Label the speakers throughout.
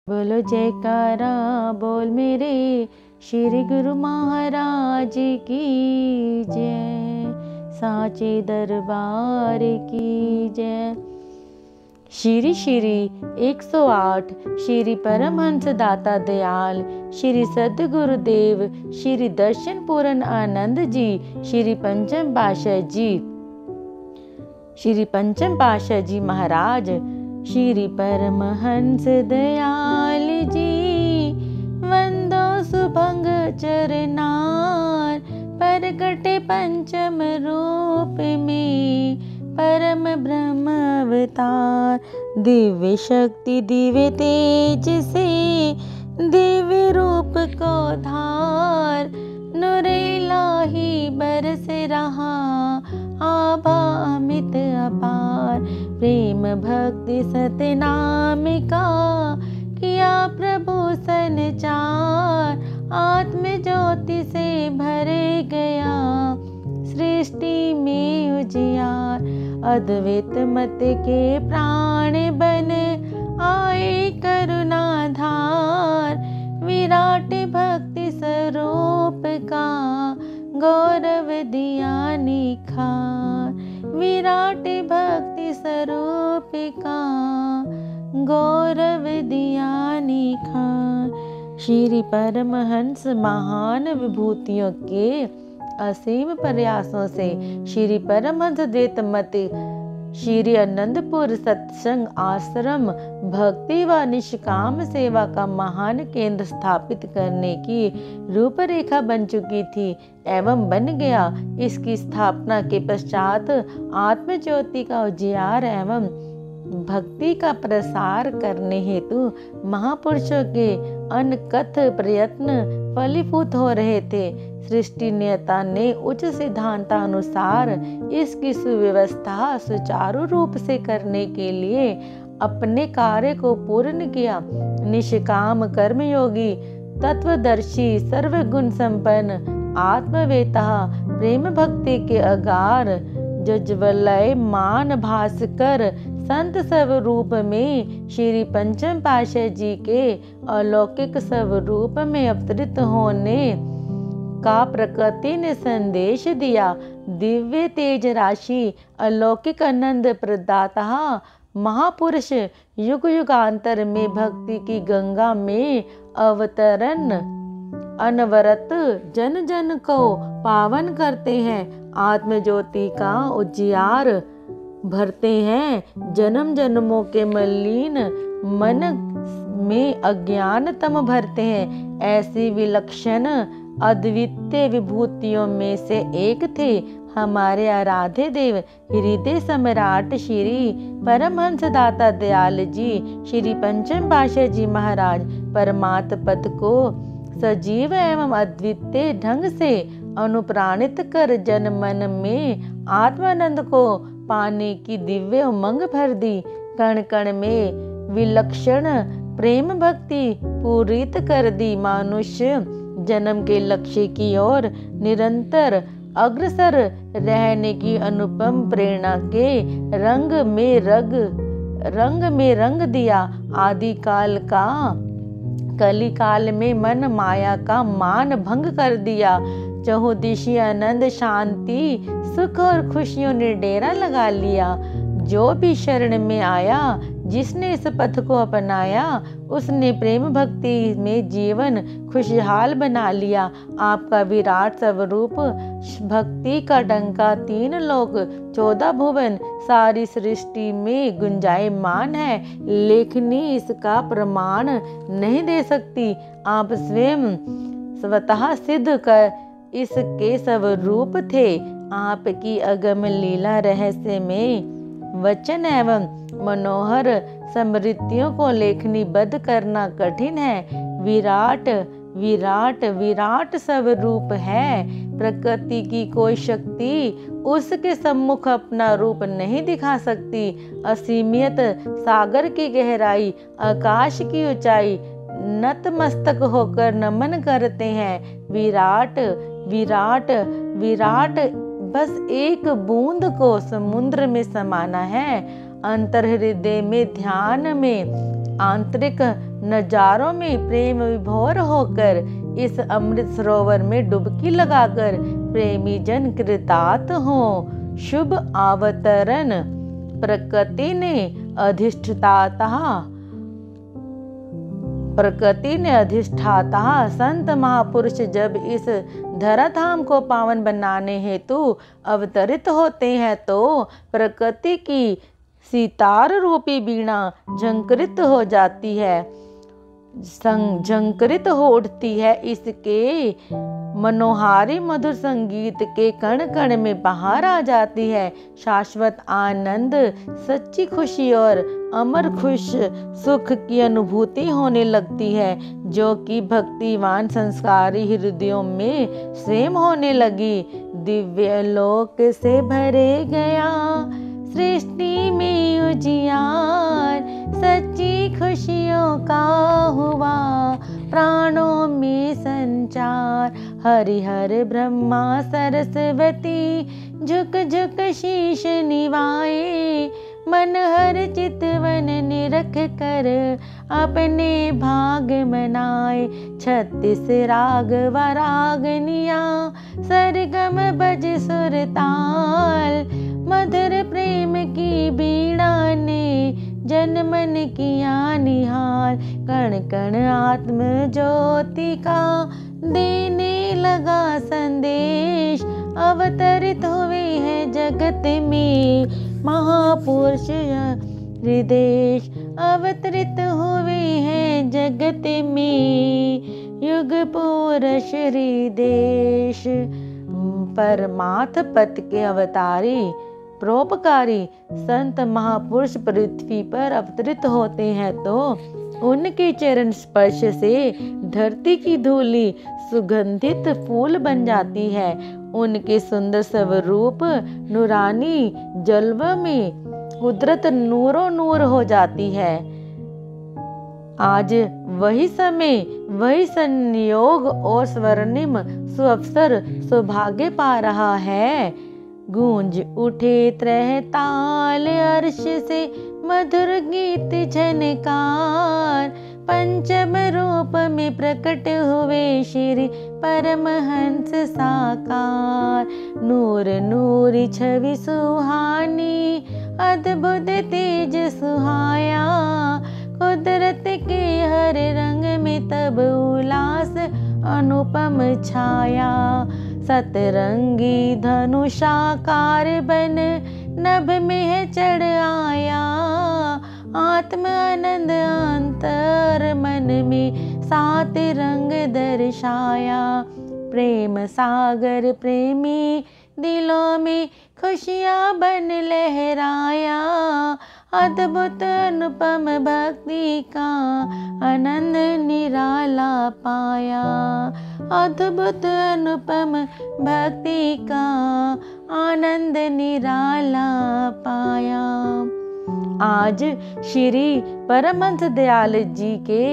Speaker 1: बोलो जयकारा बोल मेरे श्री गुरु महाराज की जय, साचे दरबार की जय। श्री श्री 108 श्री परमहंस दाता दयाल श्री सद्गुरुदेव श्री दर्शन पूरन आनंद जी श्री पंचम पातशाह जी, श्री पंचम पातशाह जी महाराज श्री परमहंस दयाल जी वंदो सुभंग चरनार, परकटे पंचम रूप में परम ब्रह्म अवतार। दिव्य शक्ति दिव्य तेज से दिव्य रूप को धार, नूरे लाही बरस रहा आभा अमित अपार। प्रेम भक्ति सतनाम का किया प्रभु संचार, आत्म ज्योति से भरे गया सृष्टि में उजियार। अद्वैत मत के प्राण बन आए करुणाधार, विराट भक्ति स्वरूप का गौरव दिया निखार। विराट भक्ति स्वरूप का गौरव दिया निखार। श्री परमहंस महान विभूतियों के असीम प्रयासों से श्री परमहंस द्वैत मत श्री आनंदपुर सत्संग आश्रम भक्ति व निष्काम सेवा का महान केंद्र स्थापित करने की रूपरेखा बन चुकी थी एवं बन गया। इसकी स्थापना के पश्चात आत्म ज्योति का उजियार एवं भक्ति का प्रसार करने हेतु महापुरुषों के अनकथ प्रयत्न फलीभूत हो रहे थे। सृष्टि नियता ने उच्च सिद्धांतानुसार इसकी सुव्यवस्था सुचारू रूप से करने के लिए अपने कार्य को पूर्ण किया। निष्काम कर्मयोगी तत्वदर्शी सर्वगुण संपन्न आत्मवेता प्रेम भक्ति के अगार जज्वलय मान भास्कर संत स्वरूप में श्री पंचम पातशाह जी के अलौकिक स्वरूप में अवतरित होने का प्रकृति ने संदेश दिया। दिव्य तेज राशि अलौकिक आनंद प्रदाता महापुरुष युग युगांतर में भक्ति की गंगा में अवतरण अनवरत जन जन को पावन करते हैं, आत्म ज्योति का उजियार भरते हैं, जन्म जन्मों के मलिन मन में अज्ञानतम भरते हैं। ऐसी विलक्षण अद्वितीय विभूतियों में से एक थे हमारे आराध्य देव हृदय सम्राट श्री परमहंस दाता दयाल जी श्री पंचम पातशाह जी महाराज। परमात्म पद को सजीव एवं अद्वितीय ढंग से अनुप्राणित कर जन मन में आत्मानंद को पाने की दिव्य उमंग भर दी। कण कण में विलक्षण प्रेम भक्ति पूरित कर दी। मनुष्य जन्म के लक्ष्य की ओर निरंतर अग्रसर रहने की अनुपम प्रेरणा के रंग में रंग दिया। आदि काल का कली काल में मन माया का मान भंग कर दिया। चहुदिशी आनंद शांति सुख और खुशियों ने डेरा लगा लिया। जो भी शरण में आया, जिसने इस पथ को अपनाया, उसने प्रेम भक्ति में जीवन खुशहाल बना लिया। आपका विराट स्वरूप भक्ति का डंका 3 लोक 14 भुवन सारी सृष्टि में गुंजायमान है। लेखनी इसका प्रमाण नहीं दे सकती। आप स्वयं स्वतः सिद्ध कर इसके स्वरूप थे। आपकी अगम लीला रहस्य में वचन एवं मनोहर स्मृतियों को लेखनीबद्ध करना कठिन है। विराट विराट विराट स्वरूप है। प्रकृति की कोई शक्ति उसके सम्मुख अपना रूप नहीं दिखा सकती। असीमित सागर की गहराई, आकाश की ऊंचाई नतमस्तक होकर नमन करते हैं। विराट विराट विराट बस एक बूंद को समुद्र में समाना है। अंतर हृदय में ध्यान में आंतरिक नजारों में प्रेम विभोर होकर इस अमृत सरोवर में डुबकी लगाकर प्रेमी जन कृतार्थ हो। शुभ अवतरण प्रकृति ने अधिष्ठाता संत महापुरुष जब इस धराधाम को पावन बनाने हेतु अवतरित होते हैं तो प्रकृति की सितार रूपी बीणा झंकृत हो जाती है, झंकृत हो उठती है। इसके मनोहारी मधुर संगीत के कण कण में बाहर आ जाती है शाश्वत आनंद, सच्ची खुशी और अमर खुश सुख की अनुभूति होने लगती है, जो कि भक्तिवान संस्कारी हृदयों में स्वयं होने लगी। दिव्य लोक से भरे गया सृष्टि में उजियार, सच्ची खुशियों का हुआ प्राणों में संचार। हरिहर ब्रह्मा सरस्वती झुक झुक शीश निवाए, मन हर चितवन निरख कर अपने भाग मनाए। 36 राग व रागनिया सरगम बज सुर ताल, मधुर प्रेम की बीड़ा ने जन मन किया निहाल। कण कण आत्म ज्योति का देने लगा संदेश, अवतरित हुए हैं जगत में महापुरुष हृदेश, अवतरित हुए हैं जगत में युग पुरुष हृदेश। परमार्थ पथ के अवतारी परोपकारी संत महापुरुष पृथ्वी पर अवतरित होते हैं तो उनके चरण स्पर्श से धरती की धूली सुगंधित फूल बन जाती है। उनके सुंदर स्वरूप नूरानी जलवा में कुदरत नूरो नूर हो जाती है। आज वही समय, वही संयोग और स्वर्णिम सुअवसर सौभाग्य पा रहा है। गूंज उठे त्रह ताल अर्श से मधुर गीत झनकार, पंचम रूप में प्रकट हुए श्री परमहंस साकार। नूर नूरी छवि सुहानी अद्भुत तेज सुहाया, कुदरत के हर रंग में तब उल्लास अनुपम छाया। सतरंगी धनुषाकार बन नभ में चढ़ आया, आत्म आनंद अंतर मन में सात रंग दर्शाया। प्रेम सागर प्रेमी दिलों में खुशियाँ बन लहराया, अद्भुत अनुपम भक्ति का आनंद निराला पाया। अद्भुत अनुपम भक्ति का आनंद निराला पाया। आज श्री परमहंस दयाल जी के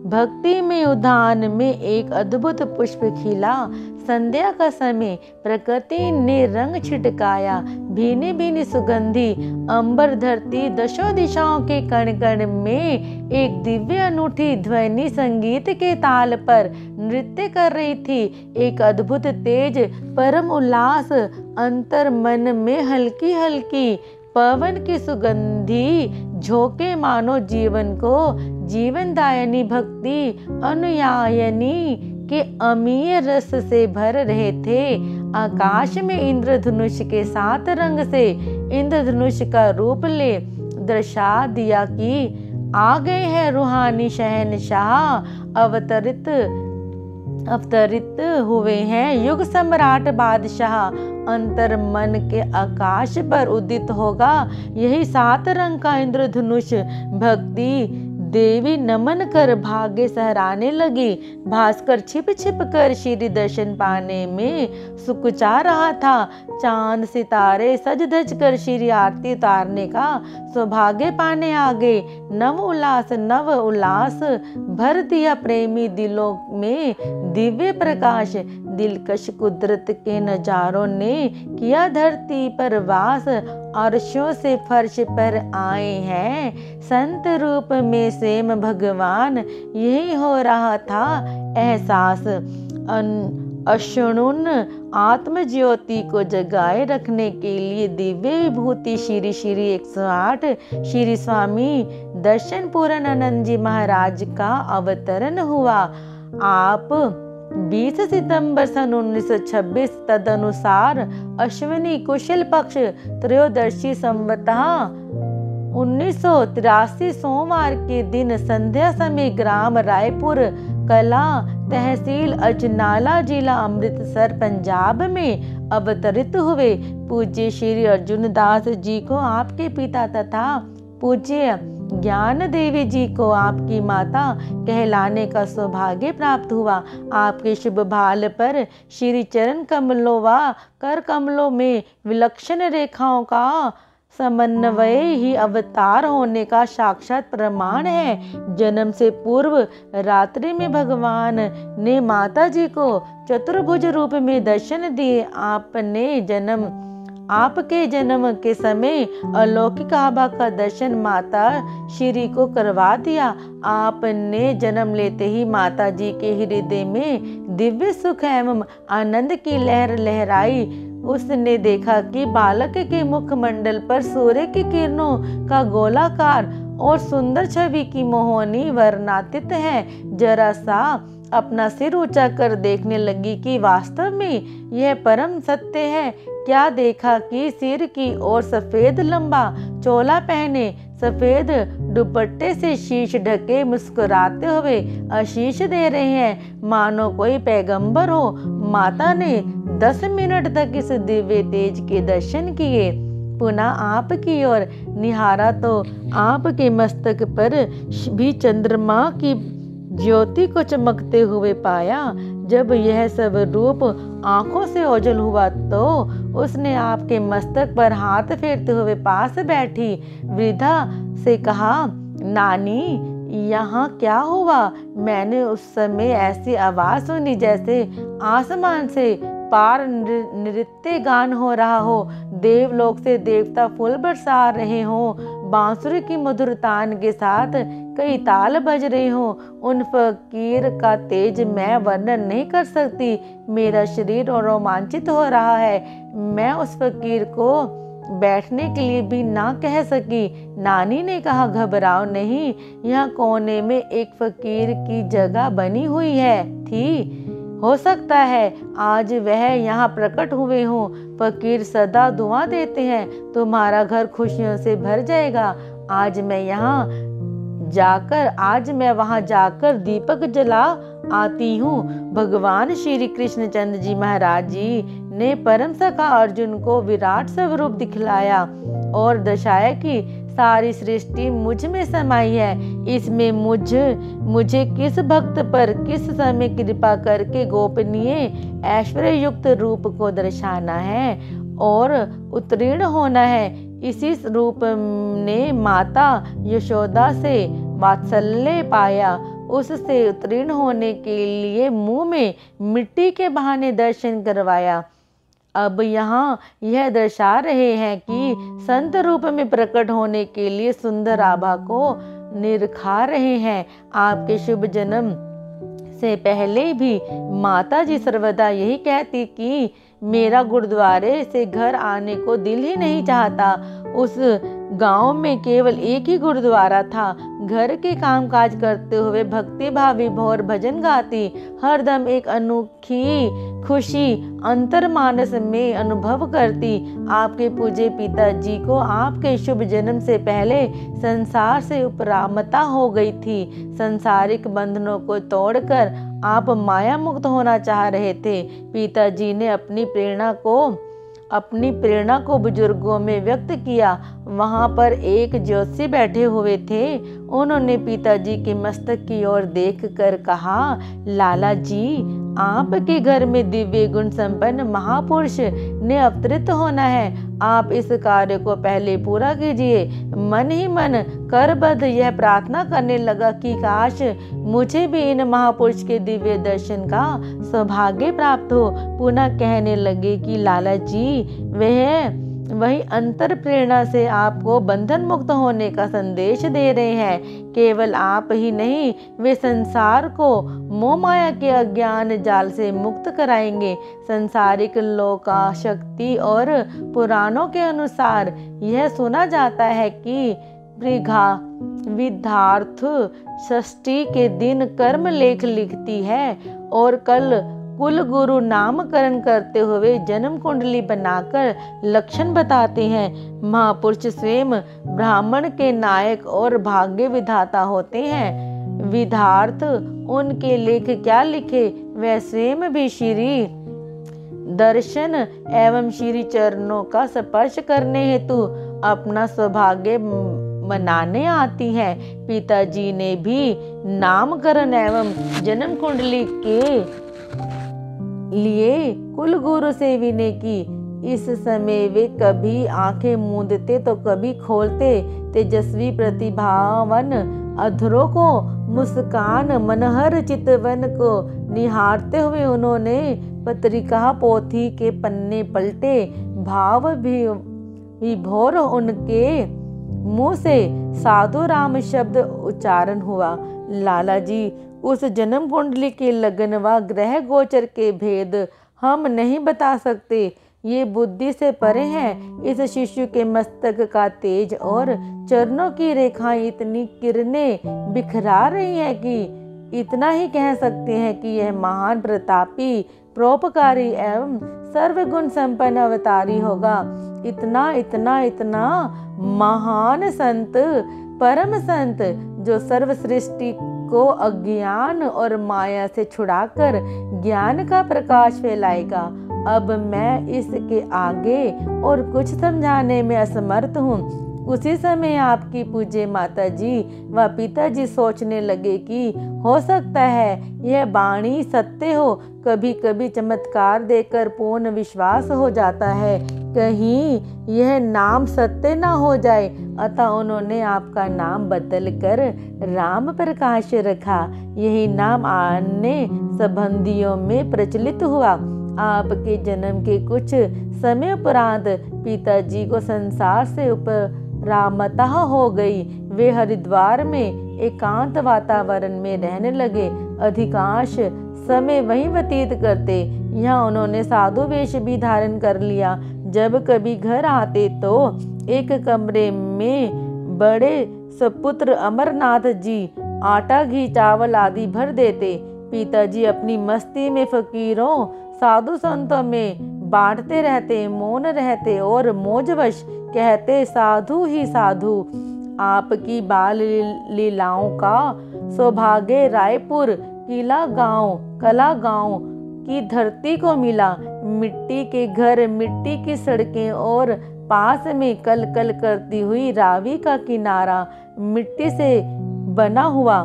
Speaker 1: भक्ति में उद्यान में एक अद्भुत पुष्प खिला। संध्या का समय प्रकृति ने रंग छिटकाया, भीनी भीनी सुगंधी अंबर धरती दशों दिशाओं के कण कण में एक दिव्य अनूठी ध्वनि संगीत के ताल पर नृत्य कर रही थी। एक अद्भुत तेज परम उल्लास अंतर मन में हल्की हल्की पवन की सुगंधी झोंके मानो जीवन को जीवनदायिनी भक्ति अनुयायनी के अमीय रस से भर रहे थे। आकाश में इंद्रधनुष के 7 रंग से इंद्रधनुष का रूप ले दर्शा दिया कि आ गए हैं रूहानी शहनशाह, अवतरित हुए हैं युग सम्राट बादशाह। अंतर मन के आकाश पर उदित होगा यही 7 रंग का इंद्रधनुष। भक्ति देवी नमन कर भाग्य सहराने लगी। भास्कर छिप छिप कर श्री दर्शन पाने में सुकुचा रहा था। चांद सितारे सज धज कर श्री आरती उतारने का सौभाग्य पाने आ गए। नव उल्लास भर दिया प्रेमी दिलों में दिव्य प्रकाश। दिलकश कुदरत के नजारों ने किया धरती पर वास। अर्शों से फर्श पर आए हैं। संत रूप में स्वयं भगवान, यही हो रहा था एहसास। अशुणुन आत्म ज्योति को जगाए रखने के लिए दिव्य विभूति श्री श्री 108 श्री स्वामी दर्शन पूरणानंद जी महाराज का अवतरण हुआ। आप 20 सितंबर सन 1926 तदनुसार अश्विनी कुशल पक्ष त्रयोदशी संवतः 1983 सोमवार के दिन संध्या समय ग्राम रायपुर कला तहसील अजनाला जिला अमृतसर पंजाब में अवतरित हुए। पूज्य श्री अर्जुन दास जी को आपके पिता तथा पूज्य ज्ञान देवी जी को आपकी माता कहलाने का सौभाग्य प्राप्त हुआ। आपके शुभ भाल पर श्री चरण कमलों व कर कमलों में विलक्षण रेखाओं का समन्वय ही अवतार होने का साक्षात प्रमाण है। जन्म से पूर्व रात्रि में भगवान ने माता जी को चतुर्भुज रूप में दर्शन दिए। आपके जन्म के समय अलौकिक आभा का दर्शन माता श्री को करवा दिया। आपने जन्म लेते ही माता जी के हृदय में दिव्य सुख एवं आनंद की लहर लहराई। उसने देखा कि बालक के मुखमंडल पर सूर्य की किरणों का गोलाकार और सुंदर छवि की मोहनी वर्णातीत है। जरा सा अपना सिर ऊंचा कर देखने लगी कि वास्तव में यह परम सत्य है। क्या देखा कि सिर की ओर सफेद लंबा चोला पहने, सफेद दुपट्टे से शीश ढके मुस्कुराते हुए आशीष दे रहे हैं, मानो कोई पैगंबर हो। माता ने 10 मिनट तक इस दिव्य तेज के दर्शन किए। पुनः आपकी ओर निहारा तो आपके मस्तक पर भी चंद्रमा की ज्योति को चमकते हुए पाया। जब यह सब रूप आंखों से ओझल हुआ तो उसने आपके मस्तक पर हाथ फेरते हुए पास बैठी वृद्धा से कहा, नानी यहाँ क्या हुआ? मैंने उस समय ऐसी आवाज सुनी जैसे आसमान से पार नृत्य गान हो रहा हो, देवलोक से देवता फूल बरसा रहे हो, बांसुरी की मधुर तान के साथ कई ताल बज रहे हो। उन फकीर का तेज मैं वर्णन नहीं कर सकती। मेरा शरीर रोमांचित हो रहा है। मैं उस फकीर को बैठने के लिए भी ना कह सकी। नानी ने कहा, घबराओ नहीं, यहाँ कोने में एक फकीर की जगह बनी हुई है थी। हो सकता है आज वह यहाँ प्रकट हुए हों। फकीर सदा दुआ देते हैं, तुम्हारा घर खुशियों से भर जाएगा। आज मैं वहाँ जाकर दीपक जला आती हूँ। भगवान श्री कृष्ण चंद्र जी महाराज जी ने परम सखा अर्जुन को विराट स्वरूप दिखलाया और दर्शाया कि सारी सृष्टि मुझ में समाई है। इसमें मुझे किस भक्त पर किस समय कृपा करके गोपनीय ऐश्वर्य युक्त रूप को दर्शाना है और उत्तीर्ण होना है। इसी रूप ने माता यशोदा से वात्सल्य पाया। उससे उत्तीर्ण होने के लिए मुंह में मिट्टी के बहाने दर्शन करवाया। अब यहाँ यह दर्शा रहे हैं कि संत रूप में प्रकट होने के लिए सुंदर आभा को निरखा रहे हैं। आपके शुभ जन्म से पहले भी माता जी सर्वदा यही कहती कि मेरा गुरुद्वारे से घर आने को दिल ही नहीं चाहता। उस गांव में केवल एक ही गुरुद्वारा था। घर के कामकाज करते हुए भक्ति भावी भोर भजन गाती, हरदम एक अनोखी खुशी अंतर्मानस में अनुभव करती। आपके पूज्य पिताजी को आपके शुभ जन्म से पहले संसार से उपरामता हो गई थी। सांसारिक बंधनों को तोड़कर आप माया मुक्त होना चाह रहे थे। पिताजी ने अपनी प्रेरणा को बुजुर्गों में व्यक्त किया। वहां पर एक ज्योतिषी बैठे हुए थे। उन्होंने पिताजी के मस्तक की ओर देखकर कहा, लाला जी, आपके घर में दिव्य गुण संपन्न महापुरुष ने अवतरित होना है। आप इस कार्य को पहले पूरा कीजिए। मन ही मन करबद्ध यह प्रार्थना करने लगा कि काश मुझे भी इन महापुरुष के दिव्य दर्शन का सौभाग्य प्राप्त हो। पुनः कहने लगे कि लाला जी, वह वही अंतर प्रेरणा से आपको बंधन मुक्त होने का संदेश दे रहे हैं। केवल आप ही नहीं, वे संसार को मोह माया के अज्ञान जाल से मुक्त कराएंगे। संसारिक लोकाशक्ति और पुराणों के अनुसार यह सुना जाता है कि विधार्थ षष्ठी के दिन कर्म लेख लिखती है और कल कुल गुरु नामकरण करते हुए जन्म कुंडली बनाकर लक्षण बताते हैं। महापुरुष स्वयं ब्राह्मण के नायक और भाग्य विधाता होते हैं। विधार्थ उनके लेख क्या लिखे, वह स्वयं भी श्री दर्शन एवं श्री चरणों का स्पर्श करने हेतु अपना सौभाग्य मनाने आती है। पिताजी ने भी नामकरण एवं जन्म कुंडली के लिए कुल गुरु से विनय की। इस समय वे कभी आंखें मूंदते तो कभी खोलते। तेजस्वी प्रतिभावन अधरों को मुस्कान मनहर चितवन को निहारते हुए उन्होंने पत्रिका पोथी के पन्ने पलटे। भाव विभोर उनके मुंह से साधु राम शब्द उच्चारण हुआ। लाला जी, उस जन्म कुंडली के लगन व ग्रह गोचर के भेद हम नहीं बता सकते, ये बुद्धि से परे हैं। इस शिशु के मस्तक का तेज और चरणों की रेखाएं इतनी किरणें बिखरा रही हैं कि इतना ही कह सकते हैं कि यह महान प्रतापी, परोपकारी एवं सर्वगुण संपन्न अवतारी होगा। इतना इतना इतना महान संत, परम संत, जो सर्व सृष्टि को अज्ञान और माया से छुड़ाकर ज्ञान का प्रकाश फैलाएगा। अब मैं इसके आगे और कुछ समझाने में असमर्थ हूँ। उसी समय आपकी पूज्य माता जी व पिताजी सोचने लगे कि हो सकता है यह वाणी सत्य हो। कभी कभी चमत्कार देकर पूर्ण विश्वास हो जाता है, कहीं यह नाम सत्य ना हो जाए। अतः उन्होंने आपका नाम बदलकर राम प्रकाश रखा। यही नाम अन्य संबंधियों में प्रचलित हुआ। आपके जन्म के कुछ समय उपरांत पिताजी को संसार से उपरामता हो गई। वे हरिद्वार में एकांत वातावरण में रहने लगे, अधिकांश समय वहीं व्यतीत करते। यहाँ उन्होंने साधु वेश भी धारण कर लिया। जब कभी घर आते तो एक कमरे में बड़े सपुत्र अमरनाथ जी आटा घी चावल आदि भर देते। पिताजी अपनी मस्ती में फकीरों साधु संतों में बांटते रहते, मौन रहते और मौजवश कहते साधु ही साधु। आपकी बाल लीलाओं का सौभाग्य रायपुर किला गांव, कला गांव की धरती को मिला। मिट्टी के घर, मिट्टी की सड़कें और पास में कल कल करती हुई रावी का किनारा मिट्टी से बना हुआ।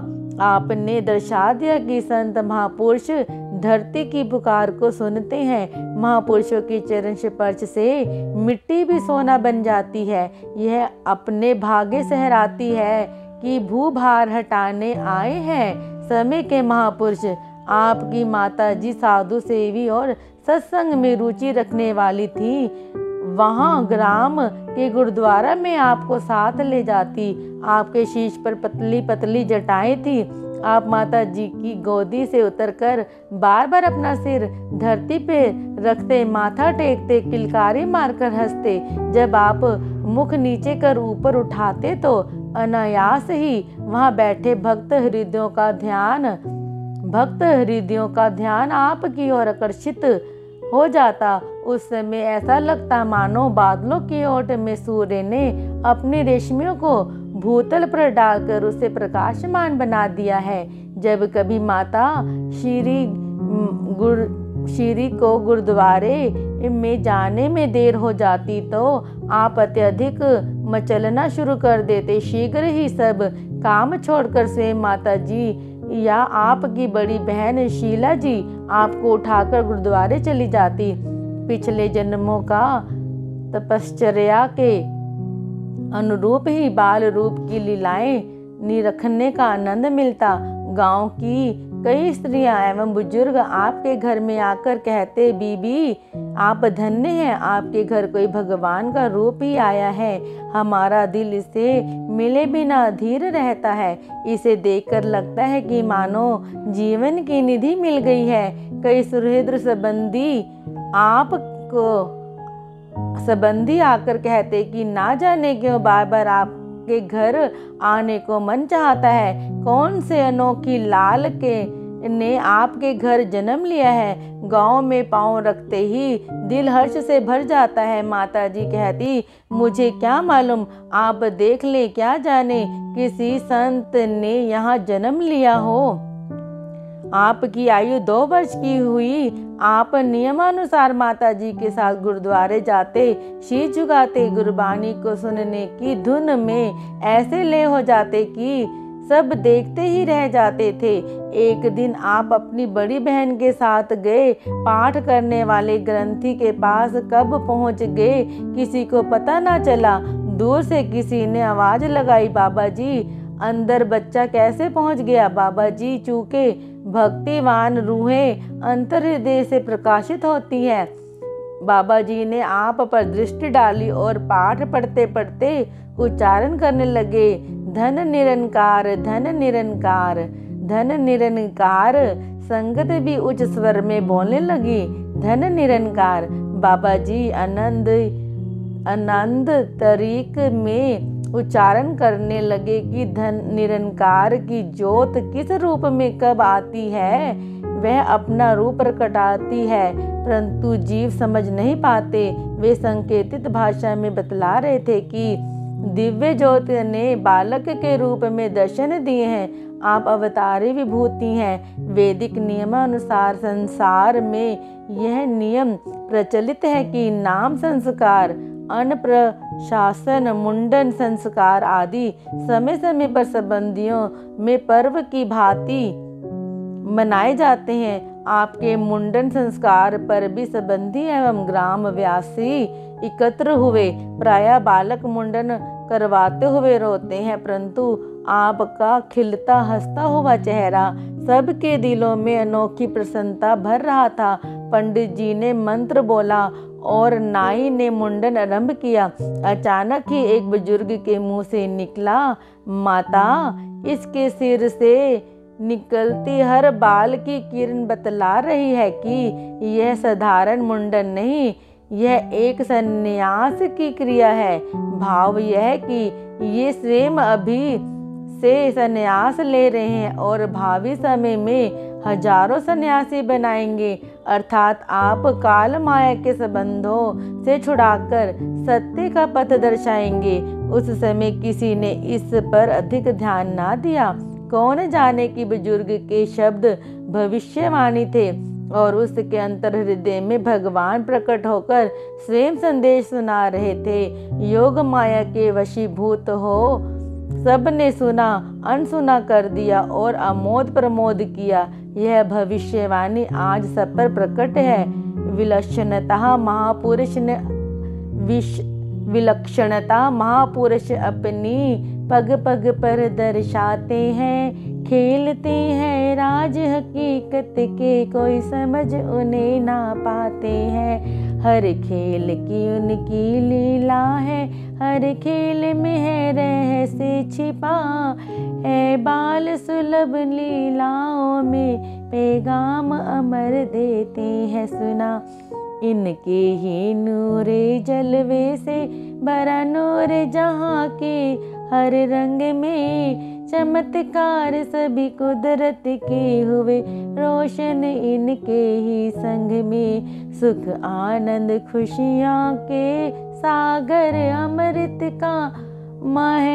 Speaker 1: आपने दर्शा दिया कि संत महापुरुष धरती की पुकार को सुनते हैं। महापुरुषों के चरण स्पर्श से मिट्टी भी सोना बन जाती है। यह अपने भाग्य सहराती है कि भूभार हटाने आए हैं समय के महापुरुष। आपकी माता जी साधु सेवी और सत्संग में रुचि रखने वाली थी। वहाँ ग्राम के गुरुद्वारा में आपको साथ ले जाती। आपके शीश पर पतली पतली जटाएं थी। आप माता जी की गोदी से उतरकर बार बार अपना सिर धरती पे रखते, माथा टेकते, किलकारी मारकर हंसते। जब आप मुख नीचे कर ऊपर उठाते तो अनायास ही वहाँ बैठे भक्त हृदयों का ध्यान आपकी ओर आकर्षित हो जाता। उस समय ऐसा लगता मानो बादलों की ओट में सूर्य ने अपनी रेशमियों को भूतल पर डालकर उसे प्रकाशमान बना दिया है। जब कभी माता श्री को गुरुद्वारे में जाने में देर हो जाती तो आप अत्यधिक मचलना शुरू कर देते। शीघ्र ही सब काम छोड़कर स्वयं माता जी या आपकी बड़ी बहन शीला जी आपको उठाकर गुरुद्वारे चली जाती। पिछले जन्मों का तपश्चर्या के अनुरूप ही बाल रूप की लीलाएं निरखने का आनंद मिलता। गांव की कई स्त्रियां एवं बुजुर्ग आपके घर में आकर कहते, बीबी आप धन्य हैं, आपके घर कोई भगवान का रूप ही आया है। हमारा दिल इससे मिले बिना अधीर रहता है। इसे देखकर लगता है कि मानो जीवन की निधि मिल गई है। कई सुहृद संबंधी आकर कहते कि ना जाने क्यों बार बार आपके घर आने को मन चाहता है। कौन से अनोखी लाल ने आपके घर जन्म लिया है। गांव में पांव रखते ही दिल हर्ष से भर जाता है। माताजी कहती, मुझे क्या मालूम, आप देख ले, क्या जाने किसी संत ने यहाँ जन्म लिया हो। आपकी आयु 2 वर्ष की हुई। आप नियमानुसार माताजी के साथ गुरुद्वारे जाते, शीश झुकाते, गुरबानी को सुनने की धुन में ऐसे ले हो जाते कि सब देखते ही रह जाते थे। एक दिन आप अपनी बड़ी बहन के साथ गए। पाठ करने वाले ग्रंथी के पास कब पहुंच गए किसी को पता ना चला। दूर से किसी ने आवाज लगाई, बाबा जी अंदर बच्चा कैसे पहुंच गया। बाबा जी चूके भक्तिवान रूहें अंतर हृदय से प्रकाशित होती हैं। बाबा जी ने आप पर दृष्टि डाली और पाठ पढ़ते पढ़ते उच्चारण करने लगे, धन निरंकार, धन निरंकार, धन निरंकार। संगत भी उच्च स्वर में बोलने लगी, धन निरंकार। बाबा जी आनंद तरीक में उच्चारण करने लगे कि धन निरंकार की ज्योत किस रूप में कब आती है, वह अपना रूप प्रकटाती है, परंतु जीव समझ नहीं पाते। वे संकेतित भाषा में बतला रहे थे कि दिव्य ज्योति ने बालक के रूप में दर्शन दिए हैं। आप अवतारी विभूति हैं। वैदिक नियमानुसार संसार में यह नियम प्रचलित है कि नाम संस्कार, अन्न प्रशासन, मुंडन संस्कार आदि समय समय पर संबंधियों में पर्व की भांति मनाए जाते हैं। आपके मुंडन संस्कार पर भी संबंधी एवं ग्रामवासी एकत्र हुए। प्रायः बालक मुंडन करवाते हुए रोते हैं, परंतु आपका खिलता हंसता हुआ चेहरा सबके दिलों में अनोखी प्रसन्नता भर रहा था। पंडित जी ने मंत्र बोला और नाई ने मुंडन आरंभ किया। अचानक ही एक बुजुर्ग के मुंह से निकला, माता इसके सिर से निकलती हर बाल की किरण बतला रही है कि यह साधारण मुंडन नहीं, यह एक संन्यास की क्रिया है। भाव यह है कि ये स्वयं अभी से संन्यास ले रहे हैं और भावी समय में हजारों सन्यासी बनाएंगे, अर्थात आप काल माया के संबंधों से छुड़ाकर सत्य का पथ दर्शाएंगे। उस समय किसी ने इस पर अधिक ध्यान ना दिया। कौन जाने कि बुजुर्ग के शब्द भविष्यवाणी थे और उसके अंतर हृदय में भगवान प्रकट होकर स्वयं संदेश सुना रहे थे। योग माया के वशीभूत हो सबने सुना, अनसुना कर दिया और अमोद प्रमोद किया। यह भविष्यवाणी आज सब पर प्रकट है। विलक्षणता महापुरुष अपनी पग पग पर दर्शाते हैं, खेलते हैं राज हकीकत के, कोई समझ उन्हें ना पाते हैं। हर खेल की उनकी लीला है, हर खेल में है रहस्य छिपा है, बाल सुलभ लीलाओं में पैगाम अमर देते हैं सुना। इनके ही नूरे जलवे से भरा नूर जहाँ के, हर रंग में चमत्कार सभी कुदरत के हुए रोशन। इनके ही संग में सुख आनंद खुशियाँ के सागर अमृत का मह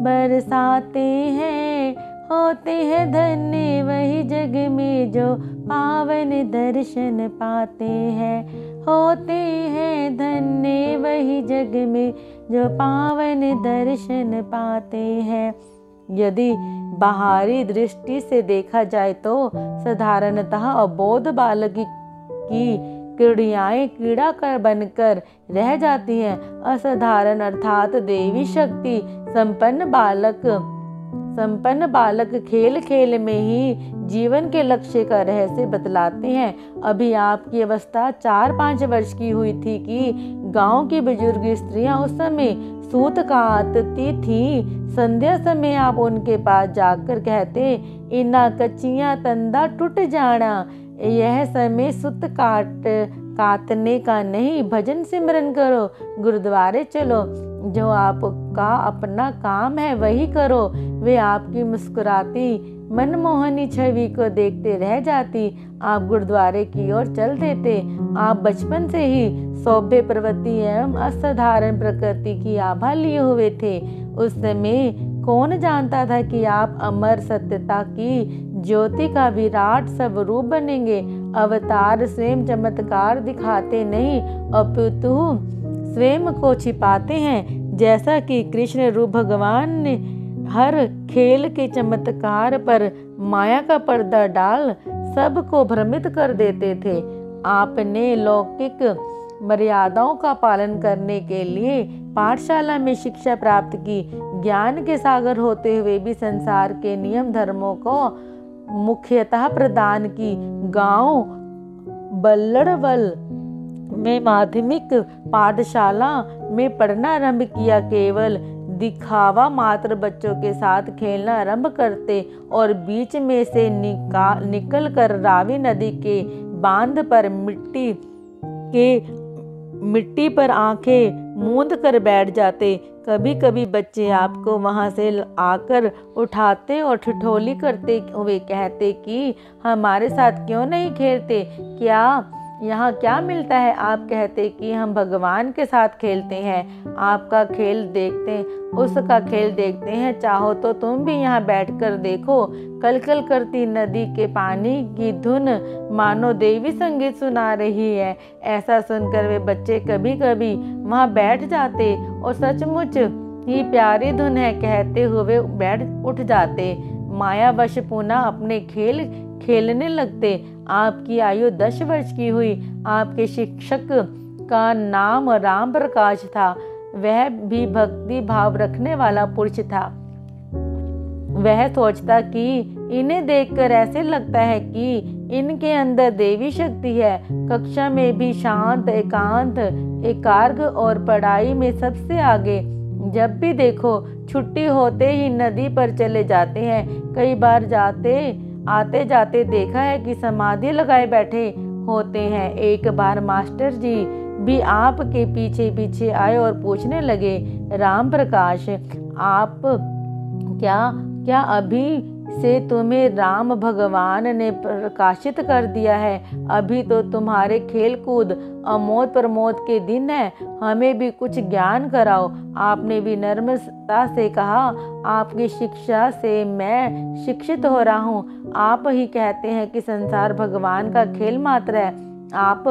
Speaker 1: बरसाते हैं। होते हैं धन्य वही जग में जो पावन दर्शन पाते हैं, होते हैं धन्य वही जग में जो पावन दर्शन पाते हैं। यदि बाहरी दृष्टि से देखा जाए तो साधारणतः अबोध बालक की क्रियाएं कीड़ा कर बनकर रह जाती हैं। असाधारण अर्थात देवी शक्ति संपन्न बालक खेल खेल में ही जीवन के लक्ष्य का रहस्य बतलाते हैं। अभी आपकी अवस्था 4-5 वर्ष की हुई थी कि गांव की बुजुर्ग स्त्रियां उस समय सूत काटती थी। संध्या समय आप उनके पास जाकर कहते, इना कच्चियां तंदा टूट जाना। यह समय सूत काटने का नहीं, भजन सिमरन करो, गुरुद्वारे चलो, जो आपका अपना काम है वही करो। वे आपकी मुस्कुराती मनमोहनी छवि को देखते रह जाती। आप गुरुद्वारे की ओर चल देते। आप बचपन से ही सौभ्य प्रवृत्ति एवं असाधारण प्रकृति की आभा लिए हुए थे। उस समय कौन जानता था कि आप अमर सत्यता की ज्योति का विराट स्वरूप बनेंगे। अवतार स्वयं चमत्कार दिखाते नहीं, अपितु स्वयं को छिपाते हैं। जैसा कि कृष्ण रूप भगवान ने हर खेल के चमत्कार पर माया का पर्दा डाल सबको भ्रमित कर देते थे। आपने लौकिक मर्यादाओं का पालन करने के लिए पाठशाला में शिक्षा प्राप्त की। ज्ञान के सागर होते हुए भी संसार के नियम धर्मों को मुख्यतः प्रदान की। गांव बल्लड़वल में माध्यमिक पाठशाला में पढ़ना आरंभ किया। केवल दिखावा मात्र बच्चों के साथ खेलना आरंभ करते और बीच में से निकल कर रावी नदी के बांध पर मिट्टी पर आंखें मूंद कर बैठ जाते। कभी कभी बच्चे आपको वहां से आकर उठाते और ठिठोली करते हुए कहते कि हमारे साथ क्यों नहीं खेलते, क्या यहाँ क्या मिलता है। आप कहते कि हम भगवान के साथ खेलते हैं, आपका खेल देखते, उसका खेल देखते हैं। चाहो तो तुम भी यहाँ बैठकर देखो। कलकल करती नदी के पानी की धुन मानो देवी संगीत सुना रही है। ऐसा सुनकर वे बच्चे कभी कभी वहाँ बैठ जाते और सचमुच ही प्यारी धुन है कहते हुए उठ जाते। मायावश पुनः अपने खेल खेलने लगते। आपकी आयु 10 वर्ष की हुई। आपके शिक्षक का नाम राम प्रकाश था। वह भी भक्ति भाव रखने वाला पुरुष था। वह सोचता कि इन्हें देखकर ऐसे लगता है कि इनके अंदर देवी शक्ति है। कक्षा में भी शांत, एकांत, एकाग्र और पढ़ाई में सबसे आगे। जब भी देखो छुट्टी होते ही नदी पर चले जाते हैं। कई बार आते जाते देखा है कि समाधि लगाए बैठे होते हैं। एक बार मास्टर जी भी आपके पीछे पीछे आए और पूछने लगे, राम प्रकाश, आप क्या अभी से तुम्हें राम भगवान ने प्रकाशित कर दिया है? अभी तो तुम्हारे खेल कूद अमोद प्रमोद के दिन है, हमें भी कुछ ज्ञान कराओ। आपने विनम्रता से कहा, आपकी शिक्षा से मैं शिक्षित हो रहा हूँ। आप ही कहते हैं कि संसार भगवान का खेल मात्र है। आप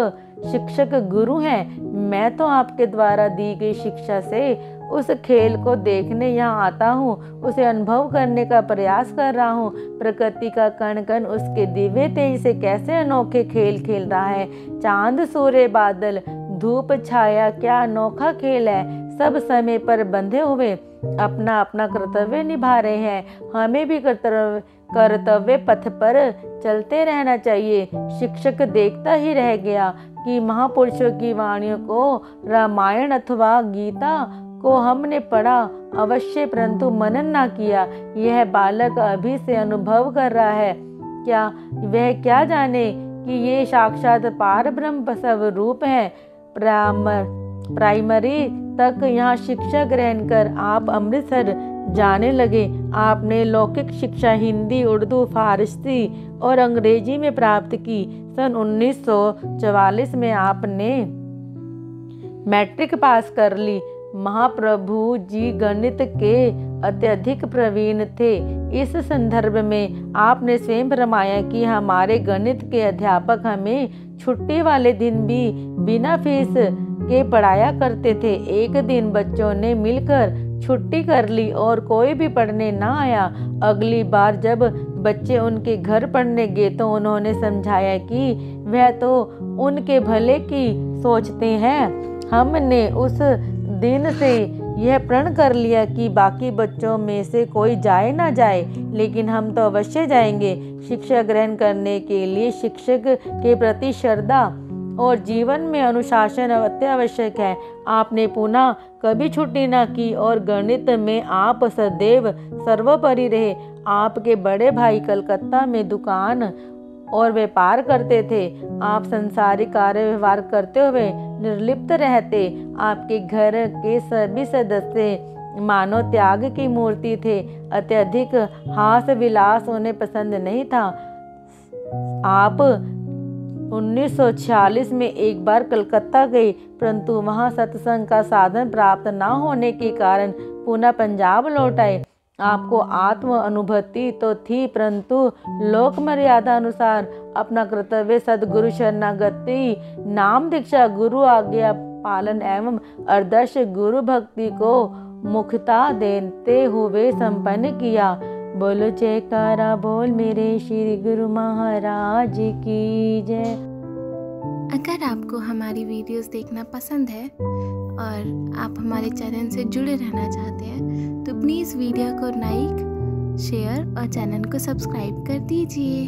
Speaker 1: शिक्षक गुरु हैं। मैं तो आपके द्वारा दी गई शिक्षा से उस खेल को देखने यहाँ आता हूँ, उसे अनुभव करने का प्रयास कर रहा हूँ। प्रकृति का कण कण उसके दिव्य तेज से कैसे अनोखे खेल खेल रहा है। चांद, सूर्य, बादल, धूप, छाया, क्या अनोखा खेल है। सब समय पर बंधे हुए अपना अपना कर्तव्य निभा रहे हैं। हमें भी कर्तव्य पथ पर चलते रहना चाहिए। शिक्षक देखता ही रह गया कि महापुरुषों की वाणियों को, रामायण अथवा गीता को हमने पढ़ा अवश्य, परंतु मनन ना किया। यह बालक अभी से अनुभव कर रहा है। क्या वह क्या जाने कि ये साक्षात पार ब्रह्म स्वरूप है। प्राइमरी तक यहाँ शिक्षा ग्रहण कर आप अमृतसर जाने लगे। आपने लौकिक शिक्षा हिंदी, उर्दू, फारसी और अंग्रेजी में प्राप्त की। सन 1944 में आपने मैट्रिक पास कर ली। महाप्रभु जी गणित के अत्यधिक प्रवीण थे। इस संदर्भ में आपने स्वयं फरमाया कि हमारे गणित के अध्यापक हमें छुट्टी वाले दिन भी बिना फीस के पढ़ाया करते थे। एक दिन बच्चों ने मिलकर छुट्टी कर ली और कोई भी पढ़ने ना आया। अगली बार जब बच्चे उनके घर पढ़ने गए तो उन्होंने समझाया कि वह तो उनके भले की सोचते हैं। हमने उस दिन से यह प्रण कर लिया कि बाकी बच्चों में से कोई जाए ना जाए, लेकिन हम तो अवश्य जाएंगे। शिक्षा ग्रहण करने के लिए शिक्षक के प्रति श्रद्धा और जीवन में अनुशासन अत्यावश्यक है। आपने पुनः कभी छुट्टी न की और गणित में आप सदैव सर्वोपरि रहे। आपके बड़े भाई कलकत्ता में दुकान और व्यापार करते थे। आप संसारिक कार्य व्यवहार करते हुए निर्लिप्त रहते। आपके घर के सभी सदस्य मानव त्याग की मूर्ति थे। अत्यधिक हास विलास उन्हें पसंद नहीं था। आप 1946 में एक बार कलकत्ता गए, परंतु वहां सत्संग का साधन प्राप्त न होने के कारण पुनः पंजाब लौट आए। आपको आत्म अनुभूति तो थी, परंतु लोक मर्यादा अनुसार अपना कर्तव्य सदगुरु शरणागति, नाम दीक्षा, गुरु आज्ञा पालन एवं आदर्श गुरु भक्ति को मुख्यता देते हुए संपन्न किया। बोलो जयकारा बोल मेरे श्री गुरु महाराज की जय।
Speaker 2: अगर आपको हमारी वीडियोस देखना पसंद है और आप हमारे चैनल से जुड़े रहना चाहते हैं तो प्लीज़ वीडियो को लाइक, शेयर और चैनल को सब्सक्राइब कर दीजिए।